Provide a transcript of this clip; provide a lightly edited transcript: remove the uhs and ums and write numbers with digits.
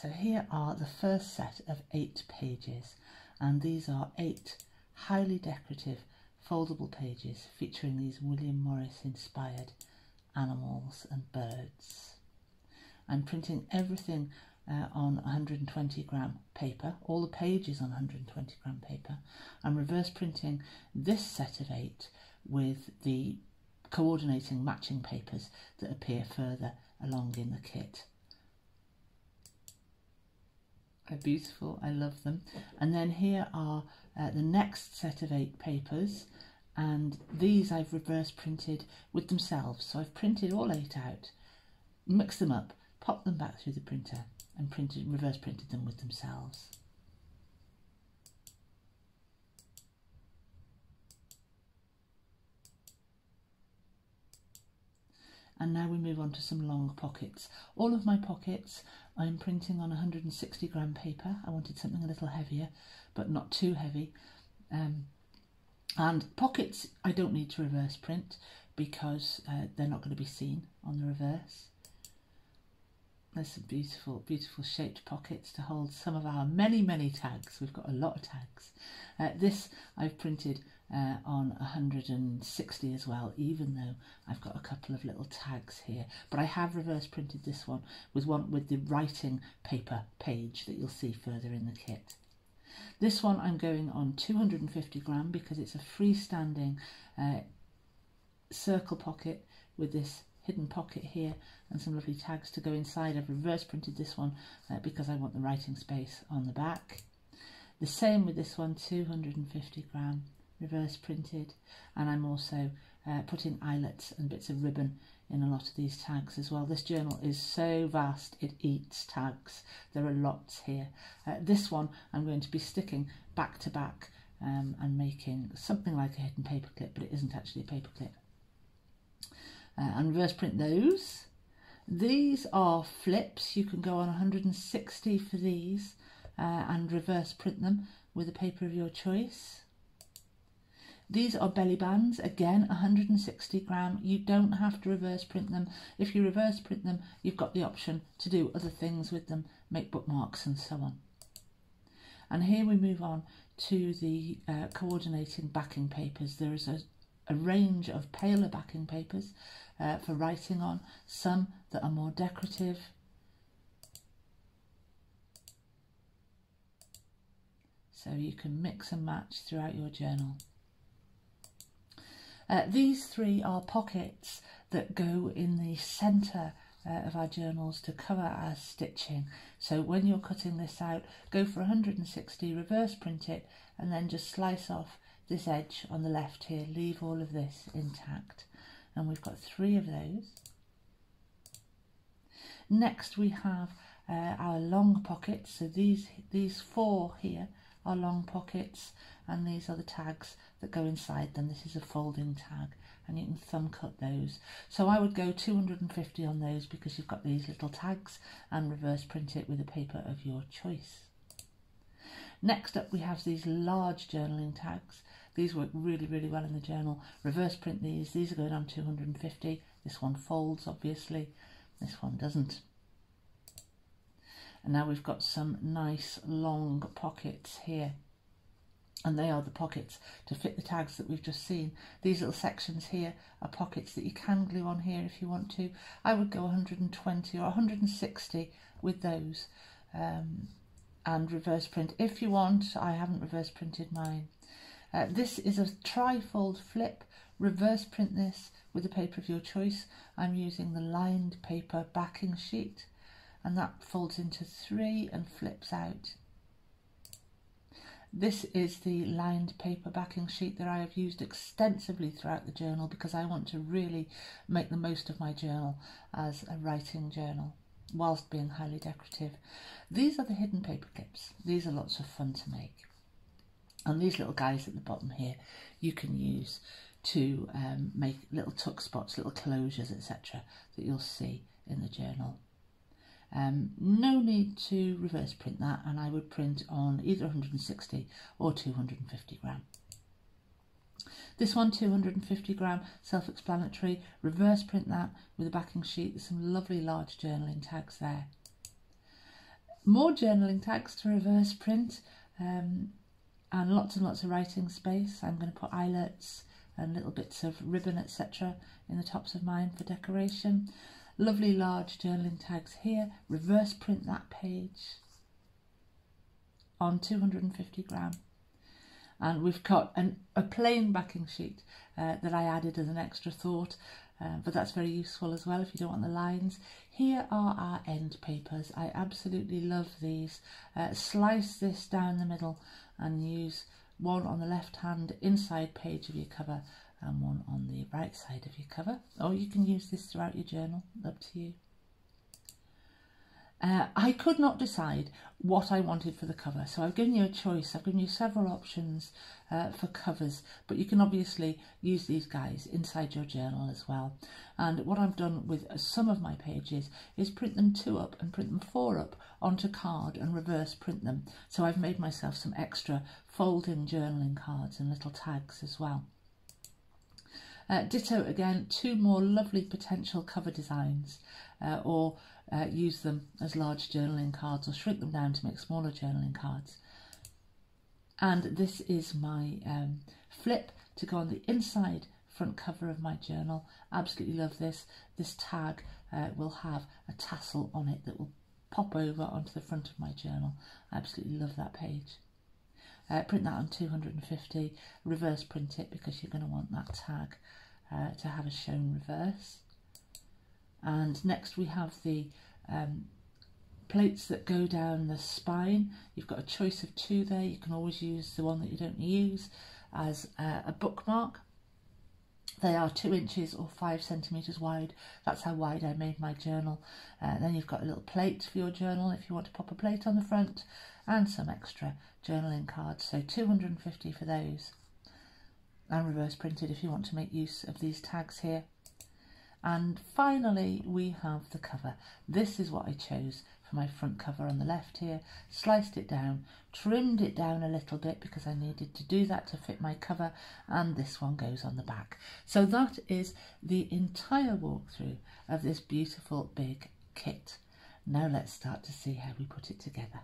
So here are the first set of 8 pages, and these are 8 highly decorative foldable pages featuring these William Morris inspired animals and birds. I'm printing everything on 120 gram paper, all the pages on 120 gram paper. I'm reverse printing this set of 8 with the coordinating matching papers that appear further along in the kit. They're beautiful, I love them. And then here are the next set of 8 papers, and these I've reverse printed with themselves. So I've printed all 8 out, mixed them up, popped them back through the printer and reverse printed them with themselves. And now we move on to some long pockets. All of my pockets I'm printing on 160 gram paper. I wanted something a little heavier, but not too heavy. And pockets I don't need to reverse print because they're not going to be seen on the reverse. There's some beautiful, beautiful shaped pockets to hold some of our many, many tags. We've got a lot of tags. This I've printed on 160 as well, even though I've got a couple of little tags here. But I have reverse printed this one with the writing paper page that you'll see further in the kit. This one I'm going on 250 gram because it's a freestanding circle pocket with this hidden pocket here and some lovely tags to go inside. I've reverse printed this one because I want the writing space on the back. The same with this one, 250 gram, reverse printed, and I'm also putting eyelets and bits of ribbon in a lot of these tags as well. This journal is so vast, it eats tags. There are lots here. This one I'm going to be sticking back to back and making something like a hidden paper clip, but it isn't actually a paper clip. And reverse print those. These are flips. You can go on 160 for these and reverse print them with a paper of your choice. These are belly bands, again 160 gram. You don't have to reverse print them. If you reverse print them, you've got the option to do other things with them, make bookmarks and so on. And here we move on to the coordinating backing papers. There is a range of paler backing papers for writing on, some that are more decorative. So you can mix and match throughout your journal. These 3 are pockets that go in the centre of our journals to cover our stitching. So when you're cutting this out, go for 160, reverse print it, and then just slice off this edge on the left here, leave all of this intact. And we've got 3 of those. Next we have our long pockets. So these 4 here are long pockets, and these are the tags that go inside them. This is a folding tag, and you can thumb cut those. So I would go 250 on those because you've got these little tags, and reverse print it with a paper of your choice. Next up we have these large journaling tags. These work really, really well in the journal. Reverse print these. These are going on 250. This one folds, obviously. This one doesn't. And now we've got some nice long pockets here. And they are the pockets to fit the tags that we've just seen. These little sections here are pockets that you can glue on here if you want to. I would go 120 or 160 with those and reverse print if you want. I haven't reverse printed mine. This is a tri-fold flip. Reverse print this with a paper of your choice. I'm using the lined paper backing sheet, and that folds into 3 and flips out. This is the lined paper backing sheet that I have used extensively throughout the journal because I want to really make the most of my journal as a writing journal whilst being highly decorative. These are the hidden paper clips. These are lots of fun to make. And these little guys at the bottom here you can use to make little tuck spots, little closures, etc. that you'll see in the journal. No need to reverse print that, and I would print on either 160 or 250 gram. This one, 250 gram, self-explanatory. Reverse print that with a backing sheet. There's some lovely large journaling tags there. More journaling tags to reverse print, and lots of writing space. I'm going to put eyelets and little bits of ribbon, etc. in the tops of mine for decoration. Lovely large journaling tags here. Reverse print that page on 250 gram. And we've got a plain backing sheet that I added as an extra thought, but that's very useful as well if you don't want the lines. Here are our end papers. I absolutely love these. Slice this down the middle and use one on the left hand inside page of your cover and one on the right side of your cover. Or you can use this throughout your journal, up to you. I could not decide what I wanted for the cover, so I've given you a choice. I've given you several options for covers, but you can obviously use these guys inside your journal as well. And what I've done with some of my pages is print them 2 up and print them 4 up onto card and reverse print them. So I've made myself some extra fold-in journaling cards and little tags as well. Ditto again, 2 more lovely potential cover designs, or use them as large journaling cards or shrink them down to make smaller journaling cards. And this is my flip to go on the inside front cover of my journal. Absolutely love this. This tag will have a tassel on it that will pop over onto the front of my journal. I absolutely love that page. Print that on 250, reverse print it because you're going to want that tag to have a shown reverse. And next we have the plates that go down the spine. You've got a choice of 2 there. You can always use the one that you don't use as a bookmark. They are 2 inches or 5 centimetres wide. That's how wide I made my journal. Then you've got a little plate for your journal if you want to pop a plate on the front, and some extra journaling cards. So 250 for those. And reverse printed if you want to make use of these tags here. And finally we have the cover. This is what I chose for my front cover on the left here. Sliced it down, trimmed it down a little bit because I needed to do that to fit my cover, and this one goes on the back. So that is the entire walkthrough of this beautiful big kit. Now let's start to see how we put it together.